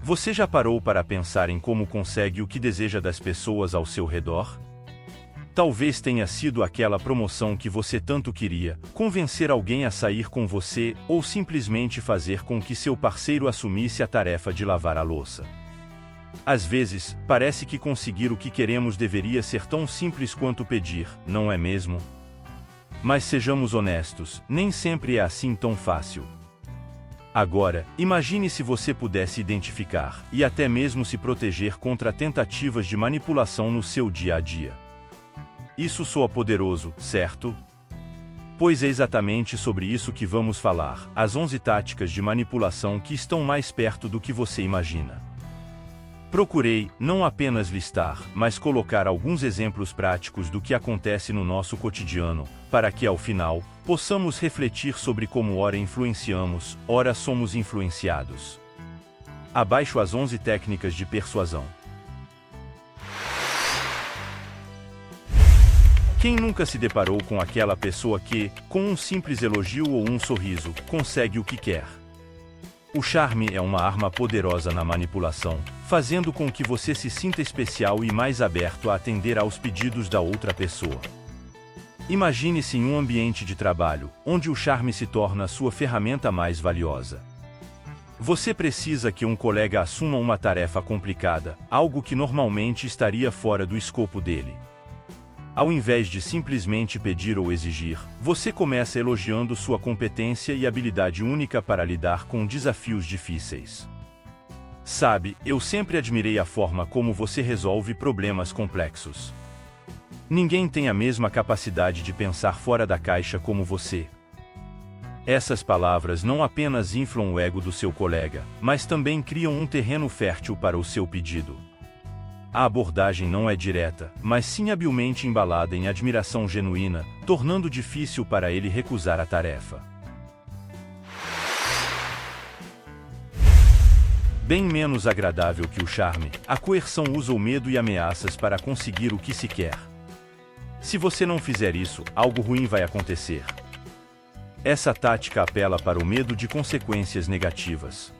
Você já parou para pensar em como consegue o que deseja das pessoas ao seu redor? Talvez tenha sido aquela promoção que você tanto queria, convencer alguém a sair com você, ou simplesmente fazer com que seu parceiro assumisse a tarefa de lavar a louça. Às vezes, parece que conseguir o que queremos deveria ser tão simples quanto pedir, não é mesmo? Mas sejamos honestos, nem sempre é assim tão fácil. Agora, imagine se você pudesse identificar, e até mesmo se proteger contra tentativas de manipulação no seu dia a dia. Isso soa poderoso, certo? Pois é exatamente sobre isso que vamos falar, as 11 táticas de manipulação que estão mais perto do que você imagina. Procurei, não apenas listar, mas colocar alguns exemplos práticos do que acontece no nosso cotidiano, para que ao final, possamos refletir sobre como ora influenciamos, ora somos influenciados. Abaixo as 11 técnicas de persuasão. Quem nunca se deparou com aquela pessoa que, com um simples elogio ou um sorriso, consegue o que quer? O charme é uma arma poderosa na manipulação, fazendo com que você se sinta especial e mais aberto a atender aos pedidos da outra pessoa. Imagine-se em um ambiente de trabalho, onde o charme se torna a sua ferramenta mais valiosa. Você precisa que um colega assuma uma tarefa complicada, algo que normalmente estaria fora do escopo dele. Ao invés de simplesmente pedir ou exigir, você começa elogiando sua competência e habilidade única para lidar com desafios difíceis. Sabe, eu sempre admirei a forma como você resolve problemas complexos. Ninguém tem a mesma capacidade de pensar fora da caixa como você. Essas palavras não apenas inflam o ego do seu colega, mas também criam um terreno fértil para o seu pedido. A abordagem não é direta, mas sim habilmente embalada em admiração genuína, tornando difícil para ele recusar a tarefa. Bem menos agradável que o charme, a coerção usa o medo e ameaças para conseguir o que se quer. Se você não fizer isso, algo ruim vai acontecer. Essa tática apela para o medo de consequências negativas.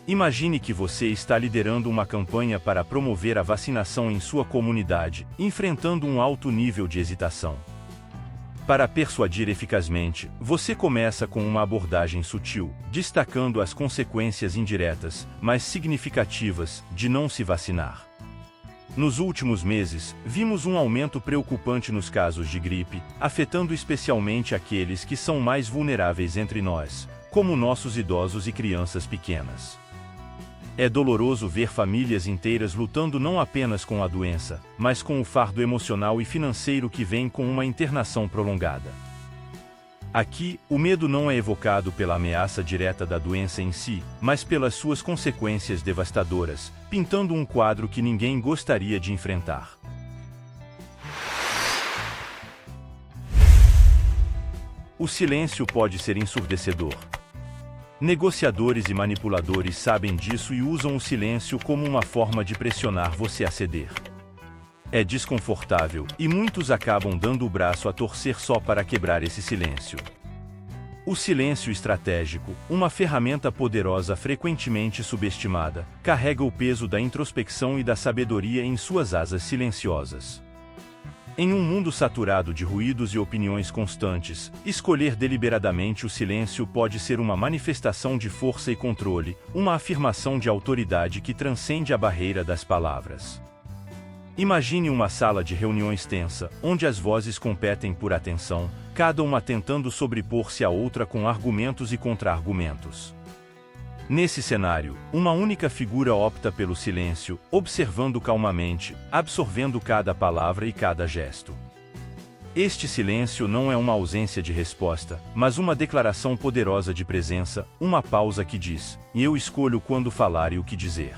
Imagine que você está liderando uma campanha para promover a vacinação em sua comunidade, enfrentando um alto nível de hesitação. Para persuadir eficazmente, você começa com uma abordagem sutil, destacando as consequências indiretas, mas significativas, de não se vacinar. Nos últimos meses, vimos um aumento preocupante nos casos de gripe, afetando especialmente aqueles que são mais vulneráveis entre nós, como nossos idosos e crianças pequenas. É doloroso ver famílias inteiras lutando não apenas com a doença, mas com o fardo emocional e financeiro que vem com uma internação prolongada. Aqui, o medo não é evocado pela ameaça direta da doença em si, mas pelas suas consequências devastadoras, pintando um quadro que ninguém gostaria de enfrentar. O silêncio pode ser ensurdecedor. Negociadores e manipuladores sabem disso e usam o silêncio como uma forma de pressionar você a ceder. É desconfortável, e muitos acabam dando o braço a torcer só para quebrar esse silêncio. O silêncio estratégico, uma ferramenta poderosa frequentemente subestimada, carrega o peso da introspecção e da sabedoria em suas asas silenciosas. Em um mundo saturado de ruídos e opiniões constantes, escolher deliberadamente o silêncio pode ser uma manifestação de força e controle, uma afirmação de autoridade que transcende a barreira das palavras. Imagine uma sala de reuniões tensa, onde as vozes competem por atenção, cada uma tentando sobrepor-se à outra com argumentos e contra-argumentos. Nesse cenário, uma única figura opta pelo silêncio, observando calmamente, absorvendo cada palavra e cada gesto. Este silêncio não é uma ausência de resposta, mas uma declaração poderosa de presença, uma pausa que diz: "Eu escolho quando falar e o que dizer."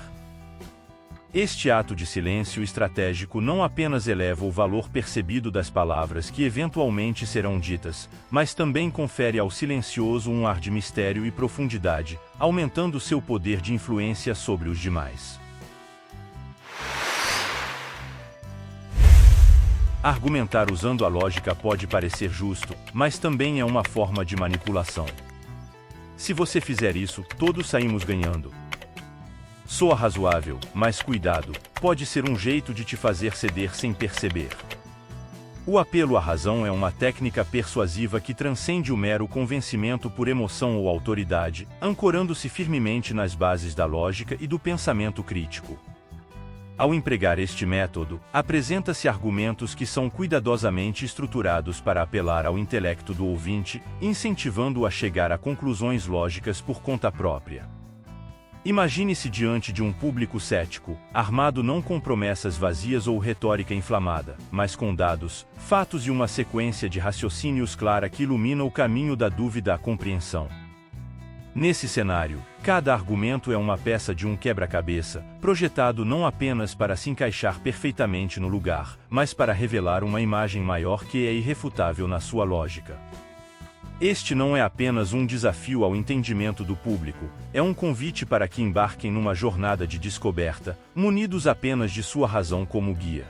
Este ato de silêncio estratégico não apenas eleva o valor percebido das palavras que eventualmente serão ditas, mas também confere ao silencioso um ar de mistério e profundidade, aumentando seu poder de influência sobre os demais. Argumentar usando a lógica pode parecer justo, mas também é uma forma de manipulação. Se você fizer isso, todos saímos ganhando. Soa razoável, mas cuidado, pode ser um jeito de te fazer ceder sem perceber. O apelo à razão é uma técnica persuasiva que transcende o mero convencimento por emoção ou autoridade, ancorando-se firmemente nas bases da lógica e do pensamento crítico. Ao empregar este método, apresenta-se argumentos que são cuidadosamente estruturados para apelar ao intelecto do ouvinte, incentivando-o a chegar a conclusões lógicas por conta própria. Imagine-se diante de um público cético, armado não com promessas vazias ou retórica inflamada, mas com dados, fatos e uma sequência de raciocínios clara que ilumina o caminho da dúvida à compreensão. Nesse cenário, cada argumento é uma peça de um quebra-cabeça, projetado não apenas para se encaixar perfeitamente no lugar, mas para revelar uma imagem maior que é irrefutável na sua lógica. Este não é apenas um desafio ao entendimento do público, é um convite para que embarquem numa jornada de descoberta, munidos apenas de sua razão como guia.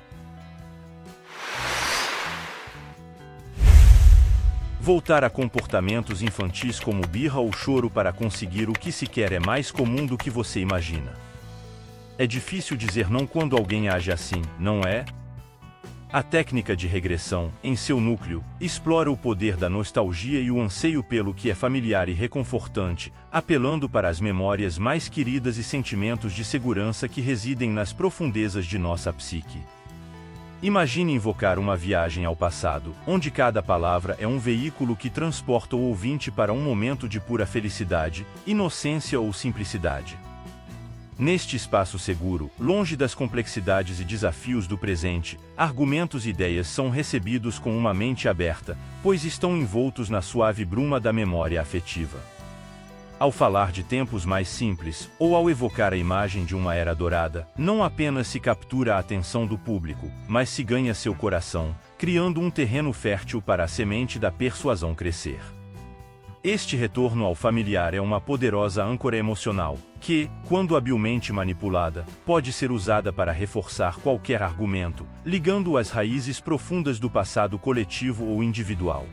Voltar a comportamentos infantis como birra ou choro para conseguir o que se quer é mais comum do que você imagina. É difícil dizer não quando alguém age assim, não é? A técnica de regressão, em seu núcleo, explora o poder da nostalgia e o anseio pelo que é familiar e reconfortante, apelando para as memórias mais queridas e sentimentos de segurança que residem nas profundezas de nossa psique. Imagine invocar uma viagem ao passado, onde cada palavra é um veículo que transporta o ouvinte para um momento de pura felicidade, inocência ou simplicidade. Neste espaço seguro, longe das complexidades e desafios do presente, argumentos e ideias são recebidos com uma mente aberta, pois estão envoltos na suave bruma da memória afetiva. Ao falar de tempos mais simples, ou ao evocar a imagem de uma era dourada, não apenas se captura a atenção do público, mas se ganha seu coração, criando um terreno fértil para a semente da persuasão crescer. Este retorno ao familiar é uma poderosa âncora emocional, que, quando habilmente manipulada, pode ser usada para reforçar qualquer argumento, ligando-o às raízes profundas do passado coletivo ou individual.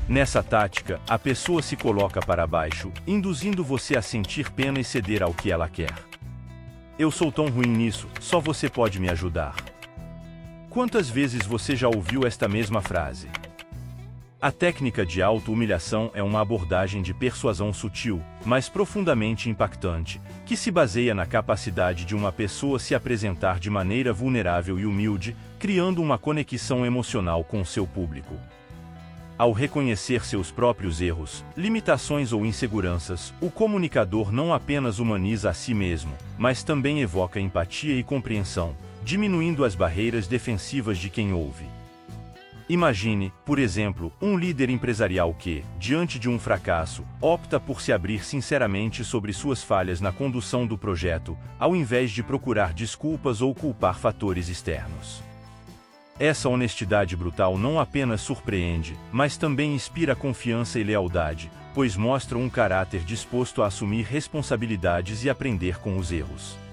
Nessa tática, a pessoa se coloca para baixo, induzindo você a sentir pena e ceder ao que ela quer. Eu sou tão ruim nisso, só você pode me ajudar. Quantas vezes você já ouviu esta mesma frase? A técnica de auto-humilhação é uma abordagem de persuasão sutil, mas profundamente impactante, que se baseia na capacidade de uma pessoa se apresentar de maneira vulnerável e humilde, criando uma conexão emocional com seu público. Ao reconhecer seus próprios erros, limitações ou inseguranças, o comunicador não apenas humaniza a si mesmo, mas também evoca empatia e compreensão, diminuindo as barreiras defensivas de quem ouve. Imagine, por exemplo, um líder empresarial que, diante de um fracasso, opta por se abrir sinceramente sobre suas falhas na condução do projeto, ao invés de procurar desculpas ou culpar fatores externos. Essa honestidade brutal não apenas surpreende, mas também inspira confiança e lealdade, pois mostra um caráter disposto a assumir responsabilidades e aprender com os erros.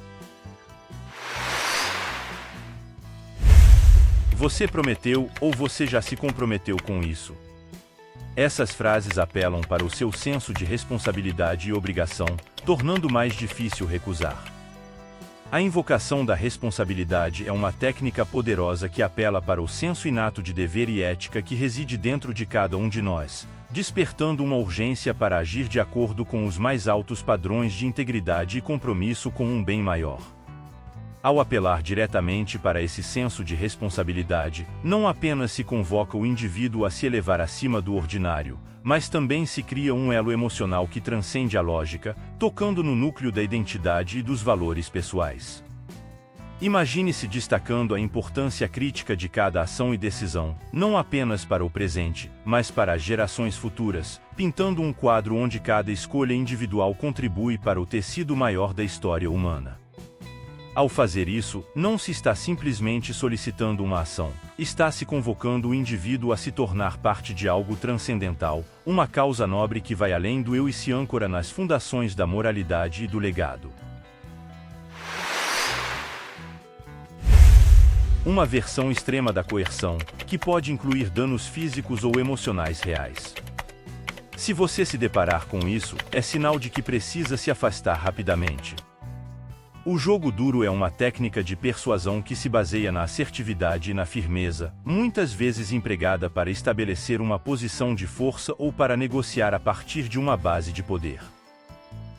Você prometeu ou você já se comprometeu com isso? Essas frases apelam para o seu senso de responsabilidade e obrigação, tornando mais difícil recusar. A invocação da responsabilidade é uma técnica poderosa que apela para o senso inato de dever e ética que reside dentro de cada um de nós, despertando uma urgência para agir de acordo com os mais altos padrões de integridade e compromisso com um bem maior. Ao apelar diretamente para esse senso de responsabilidade, não apenas se convoca o indivíduo a se elevar acima do ordinário, mas também se cria um elo emocional que transcende a lógica, tocando no núcleo da identidade e dos valores pessoais. Imagine-se destacando a importância crítica de cada ação e decisão, não apenas para o presente, mas para as gerações futuras, pintando um quadro onde cada escolha individual contribui para o tecido maior da história humana. Ao fazer isso, não se está simplesmente solicitando uma ação, está se convocando o indivíduo a se tornar parte de algo transcendental, uma causa nobre que vai além do eu e se âncora nas fundações da moralidade e do legado. Uma versão extrema da coerção, que pode incluir danos físicos ou emocionais reais. Se você se deparar com isso, é sinal de que precisa se afastar rapidamente. O jogo duro é uma técnica de persuasão que se baseia na assertividade e na firmeza, muitas vezes empregada para estabelecer uma posição de força ou para negociar a partir de uma base de poder.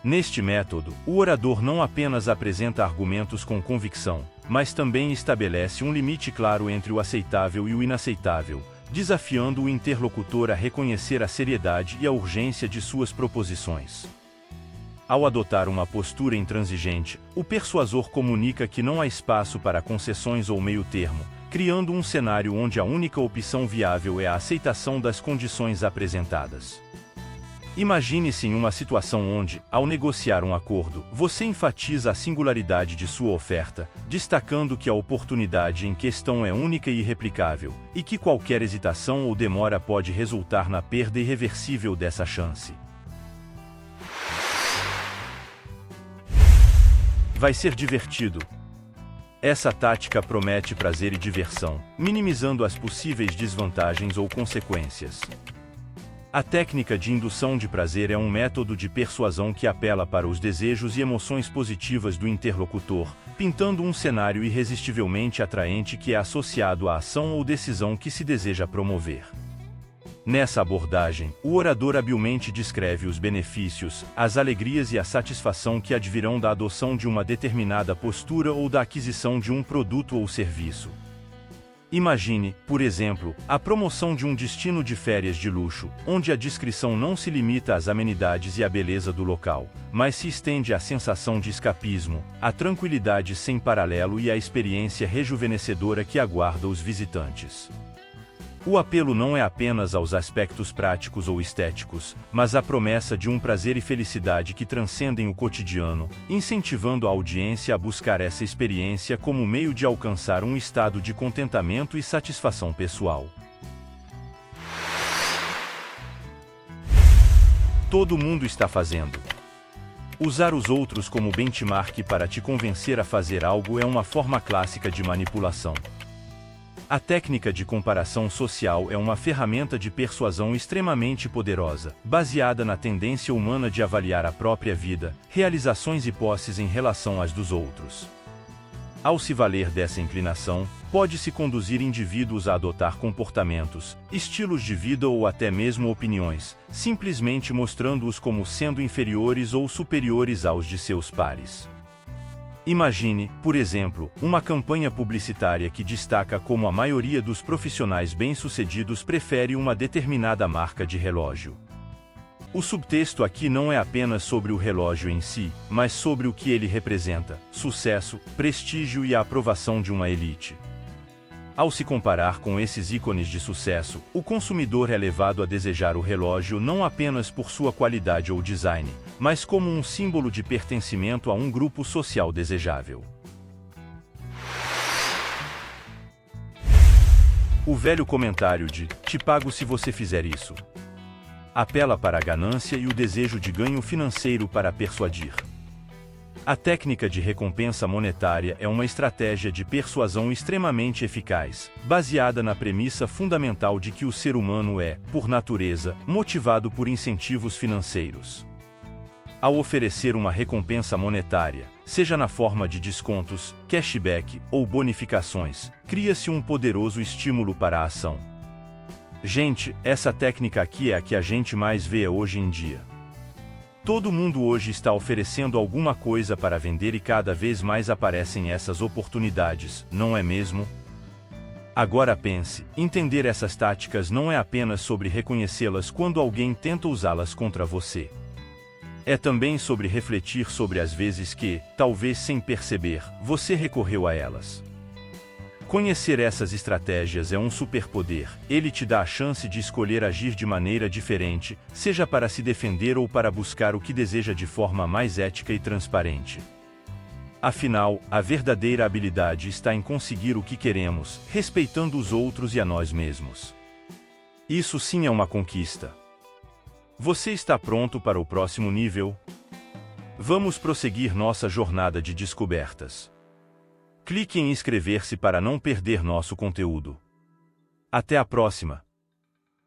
Neste método, o orador não apenas apresenta argumentos com convicção, mas também estabelece um limite claro entre o aceitável e o inaceitável, desafiando o interlocutor a reconhecer a seriedade e a urgência de suas proposições. Ao adotar uma postura intransigente, o persuasor comunica que não há espaço para concessões ou meio-termo, criando um cenário onde a única opção viável é a aceitação das condições apresentadas. Imagine-se em uma situação onde, ao negociar um acordo, você enfatiza a singularidade de sua oferta, destacando que a oportunidade em questão é única e irreplicável, e que qualquer hesitação ou demora pode resultar na perda irreversível dessa chance. Vai ser divertido. Essa tática promete prazer e diversão, minimizando as possíveis desvantagens ou consequências. A técnica de indução de prazer é um método de persuasão que apela para os desejos e emoções positivas do interlocutor, pintando um cenário irresistivelmente atraente que é associado à ação ou decisão que se deseja promover. Nessa abordagem, o orador habilmente descreve os benefícios, as alegrias e a satisfação que advirão da adoção de uma determinada postura ou da aquisição de um produto ou serviço. Imagine, por exemplo, a promoção de um destino de férias de luxo, onde a descrição não se limita às amenidades e à beleza do local, mas se estende à sensação de escapismo, à tranquilidade sem paralelo e à experiência rejuvenescedora que aguarda os visitantes. O apelo não é apenas aos aspectos práticos ou estéticos, mas à promessa de um prazer e felicidade que transcendem o cotidiano, incentivando a audiência a buscar essa experiência como meio de alcançar um estado de contentamento e satisfação pessoal. Todo mundo está fazendo. Usar os outros como benchmark para te convencer a fazer algo é uma forma clássica de manipulação. A técnica de comparação social é uma ferramenta de persuasão extremamente poderosa, baseada na tendência humana de avaliar a própria vida, realizações e posses em relação às dos outros. Ao se valer dessa inclinação, pode-se conduzir indivíduos a adotar comportamentos, estilos de vida ou até mesmo opiniões, simplesmente mostrando-os como sendo inferiores ou superiores aos de seus pares. Imagine, por exemplo, uma campanha publicitária que destaca como a maioria dos profissionais bem-sucedidos prefere uma determinada marca de relógio. O subtexto aqui não é apenas sobre o relógio em si, mas sobre o que ele representa: sucesso, prestígio e a aprovação de uma elite. Ao se comparar com esses ícones de sucesso, o consumidor é levado a desejar o relógio não apenas por sua qualidade ou design, mas como um símbolo de pertencimento a um grupo social desejável. O velho comentário de "te pago se você fizer isso" apela para a ganância e o desejo de ganho financeiro para persuadir. A técnica de recompensa monetária é uma estratégia de persuasão extremamente eficaz, baseada na premissa fundamental de que o ser humano é, por natureza, motivado por incentivos financeiros. Ao oferecer uma recompensa monetária, seja na forma de descontos, cashback ou bonificações, cria-se um poderoso estímulo para a ação. Gente, essa técnica aqui é a que a gente mais vê hoje em dia. Todo mundo hoje está oferecendo alguma coisa para vender e cada vez mais aparecem essas oportunidades, não é mesmo? Agora pense, entender essas táticas não é apenas sobre reconhecê-las quando alguém tenta usá-las contra você. É também sobre refletir sobre as vezes que, talvez sem perceber, você recorreu a elas. Conhecer essas estratégias é um superpoder, ele te dá a chance de escolher agir de maneira diferente, seja para se defender ou para buscar o que deseja de forma mais ética e transparente. Afinal, a verdadeira habilidade está em conseguir o que queremos, respeitando os outros e a nós mesmos. Isso sim é uma conquista. Você está pronto para o próximo nível? Vamos prosseguir nossa jornada de descobertas. Clique em inscrever-se para não perder nosso conteúdo. Até a próxima!